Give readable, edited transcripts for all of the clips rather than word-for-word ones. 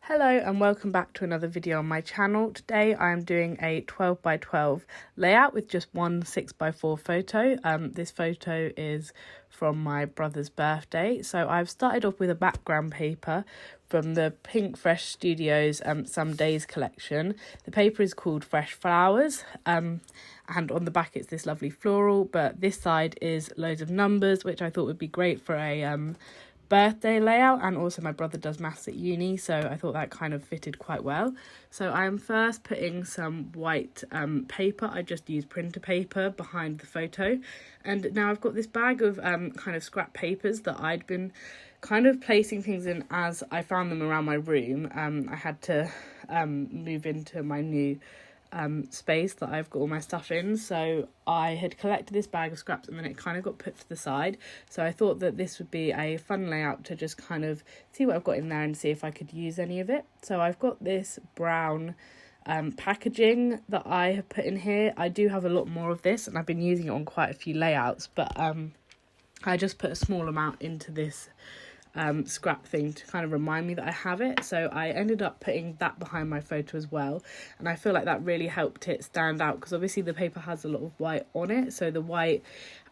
Hello and welcome back to another video on my channel. Today I'm doing a 12 by 12 layout with just one 6 by 4 photo. This photo is from my brother's birthday. So I've started off with a background paper from the Pink Fresh Studios Some Days collection. The paper is called Fresh Flowers and on the back it's this lovely floral, but this side is loads of numbers, which I thought would be great for a birthday layout, and also my brother does maths at uni, so I thought that kind of fitted quite well. So I'm first putting some white paper. I just used printer paper behind the photo, and now I've got this bag of kind of scrap papers that I'd been kind of placing things in as I found them around my room. I had to move into my new space that I've got all my stuff in, so I had collected this bag of scraps and then it kind of got put to the side. So I thought that this would be a fun layout to just kind of see what I've got in there and see if I could use any of it. So I've got this brown packaging that I have put in here. I do have a lot more of this and I've been using it on quite a few layouts, but I just put a small amount into this scrap thing to kind of remind me that I have it. So I ended up putting that behind my photo as well, and I feel like that really helped it stand out because obviously the paper has a lot of white on it, so the white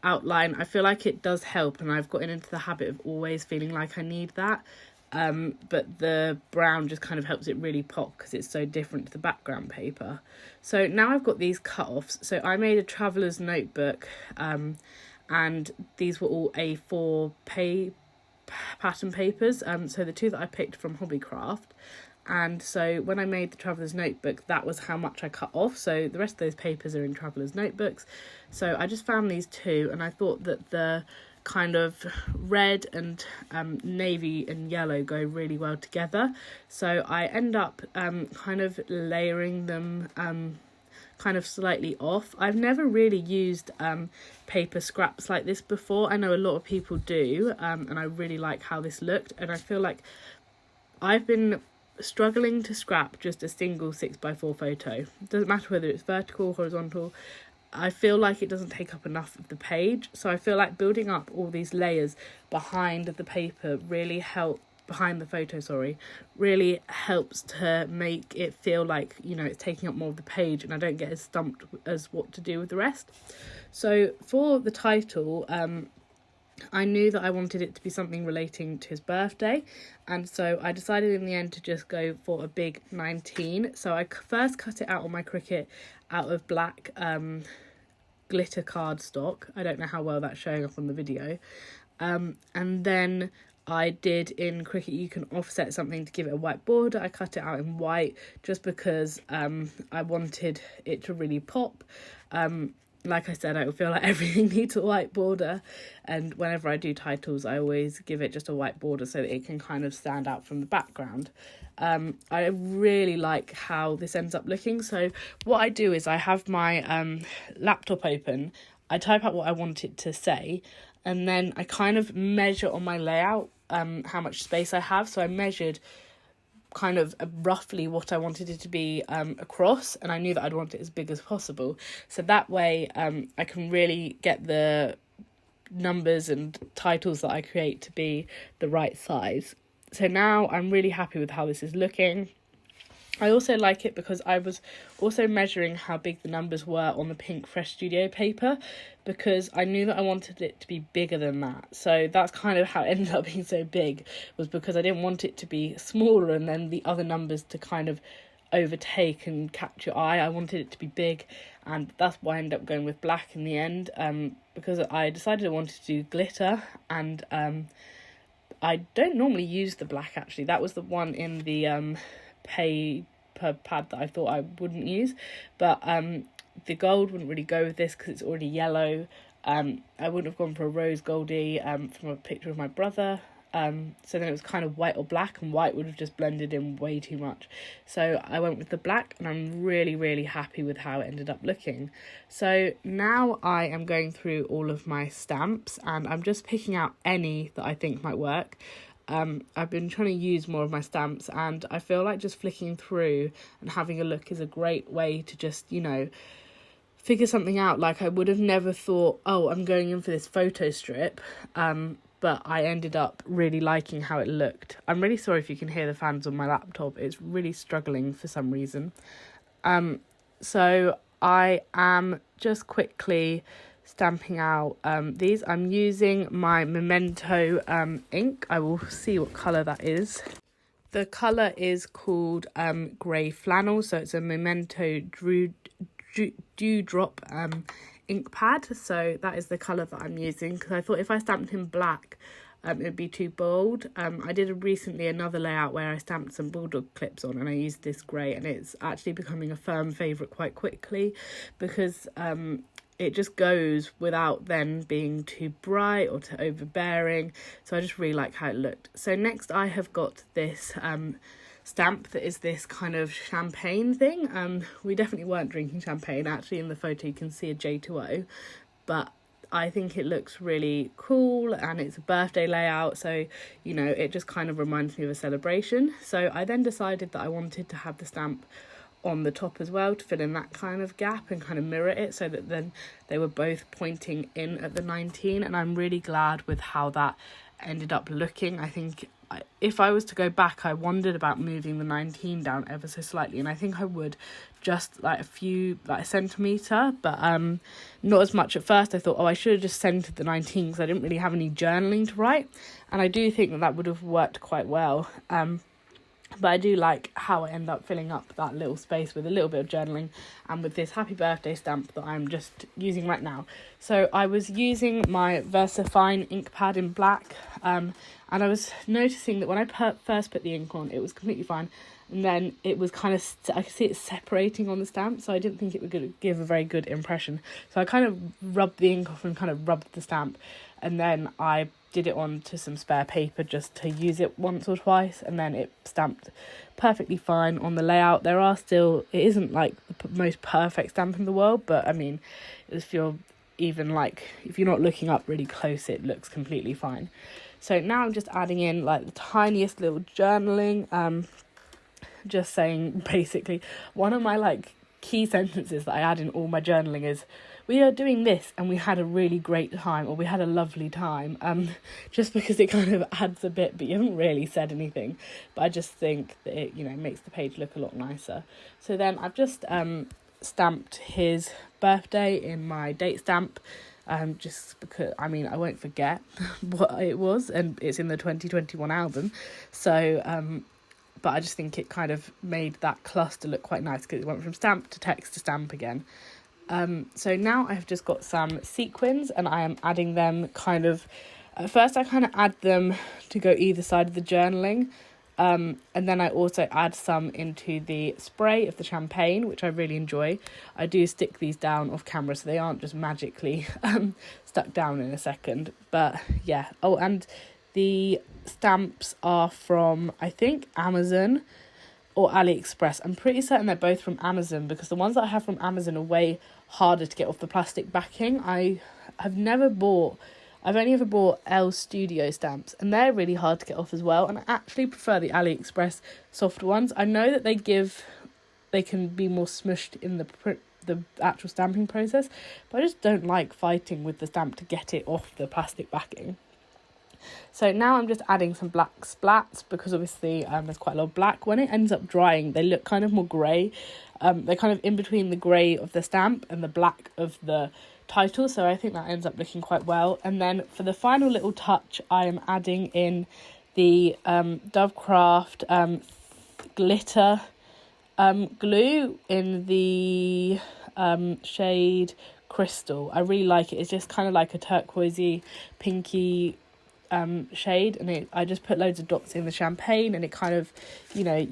outline, I feel like it does help, and I've gotten into the habit of always feeling like I need that, but the brown just kind of helps it really pop because it's so different to the background paper. So now I've got these cut-offs. So I made a traveller's notebook, and these were all A4 pattern papers, so the two that I picked from Hobbycraft. And so when I made the traveller's notebook, that was how much I cut off. So the rest of those papers are in traveller's notebooks. So I just found these two, and I thought that the kind of red and navy and yellow go really well together. So I end up kind of layering them kind of slightly off. I've never really used paper scraps like this before. I know a lot of people do, and I really like how this looked, and I feel like I've been struggling to scrap just a single 6 by 4 photo. Doesn't matter whether it's vertical, horizontal. I feel like it doesn't take up enough of the page, so I feel like building up all these layers behind the paper really behind the photo, really helps to make it feel like, you know, it's taking up more of the page and I don't get as stumped as what to do with the rest. So for the title, I knew that I wanted it to be something relating to his birthday, and so I decided in the end to just go for a big 19. So I first cut it out on my Cricut out of black glitter cardstock. I don't know how well that's showing up on the video, and then I did in Cricut, you can offset something to give it a white border. I cut it out in white just because I wanted it to really pop. Like I said, I feel like everything needs a white border, and whenever I do titles I always give it just a white border so that it can kind of stand out from the background. I really like how this ends up looking. So what I do is I have my laptop open, I type out what I want it to say, and then I kind of measure on my layout how much space I have. So I measured kind of roughly what I wanted it to be across, and I knew that I'd want it as big as possible. So that way I can really get the numbers and titles that I create to be the right size. So now I'm really happy with how this is looking. I also like it because I was also measuring how big the numbers were on the Pink Fresh Studio paper, because I knew that I wanted it to be bigger than that. So that's kind of how it ended up being so big, was because I didn't want it to be smaller and then the other numbers to kind of overtake and catch your eye. I wanted it to be big, and that's why I ended up going with black in the end, because I decided I wanted to do glitter, and I don't normally use the black actually. That was the one in the paper pad that I thought I wouldn't use, but the gold wouldn't really go with this because it's already yellow. I wouldn't have gone for a rose goldy from a picture of my brother, so then it was kind of white or black, and white would have just blended in way too much. So I went with the black, and I'm really happy with how it ended up looking. So now I am going through all of my stamps, and I'm just picking out any that I think might work. I've been trying to use more of my stamps, and I feel like just flicking through and having a look is a great way to just, you know, figure something out. Like I would have never thought, oh, I'm going in for this photo strip, but but I ended up really liking how it looked. I'm really sorry if you can hear the fans on my laptop. It's really struggling for some reason. So I am just quickly stamping out these. I'm using my Memento ink. I will see what colour that is. The colour is called grey flannel, so it's a Memento Dewdrop ink pad. So that is the colour that I'm using, because I thought if I stamped in black it would be too bold. I did recently another layout where I stamped some bulldog clips on and I used this grey, and it's actually becoming a firm favourite quite quickly, because it just goes without then being too bright or too overbearing. So I just really like how it looked. So next I have got this stamp that is this kind of champagne thing. We definitely weren't drinking champagne. Actually, in the photo you can see a J2O, but I think it looks really cool, and it's a birthday layout, so you know, it just kind of reminds me of a celebration. So I then decided that I wanted to have the stamp on the top as well to fill in that kind of gap and kind of mirror it, so that then they were both pointing in at the 19, and I'm really glad with how that ended up looking. I think if I was to go back, I wondered about moving the 19 down ever so slightly, and I think I would just like a centimetre, but not as much at first. I thought, oh, I should have just centred the 19 because I didn't really have any journaling to write, and I do think that would have worked quite well. But I do like how I end up filling up that little space with a little bit of journaling and with this happy birthday stamp that I'm just using right now. So I was using my VersaFine ink pad in black, and I was noticing that when I first put the ink on, it was completely fine, and then it was kind of, I could see it separating on the stamp, so I didn't think it would give a very good impression. So I kind of rubbed the ink off and kind of rubbed the stamp, and then I did it onto some spare paper just to use it once or twice, and then it stamped perfectly fine on the layout. There are still, it isn't like the most perfect stamp in the world, but I mean, if you're not looking up really close, it looks completely fine. So now I'm just adding in like the tiniest little journaling, just saying basically one of my like key sentences that I add in all my journaling is, we are doing this and we had a really great time, or we had a lovely time, just because it kind of adds a bit, but you haven't really said anything, but I just think that it, you know, makes the page look a lot nicer. So then I've just stamped his birthday in my date stamp, just because, I mean, I won't forget what it was, and it's in the 2021 album, so but I just think it kind of made that cluster look quite nice, because it went from stamp to text to stamp again. So now I've just got some sequins, and I am adding them kind of, at first I kind of add them to go either side of the journaling, and then I also add some into the spray of the champagne, which I really enjoy. I do stick these down off camera so they aren't just magically stuck down in a second, but yeah. Oh, and the stamps are from, I think, Amazon or AliExpress. I'm pretty certain they're both from Amazon, because the ones that I have from Amazon are way harder to get off the plastic backing. I've only ever bought Elle Studio stamps, and they're really hard to get off as well, and I actually prefer the AliExpress soft ones. I know that they can be more smushed in the actual stamping process, but I just don't like fighting with the stamp to get it off the plastic backing. So now I'm just adding some black splats, because obviously there's quite a lot of black. When it ends up drying, they look kind of more grey. They're kind of in between the grey of the stamp and the black of the title, so I think that ends up looking quite well. And then for the final little touch, I am adding in the Dovecraft glitter glue in the shade Crystal. I really like it. It's just kind of like a turquoisey, pinky shade, and I just put loads of dots in the champagne, and it kind of, you know,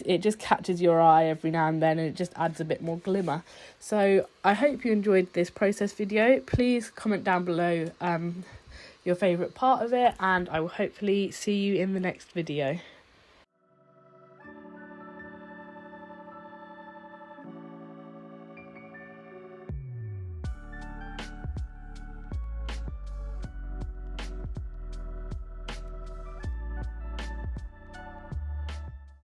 it just catches your eye every now and then, and it just adds a bit more glimmer. So I hope you enjoyed this process video. Please comment down below your favourite part of it, and I will hopefully see you in the next video.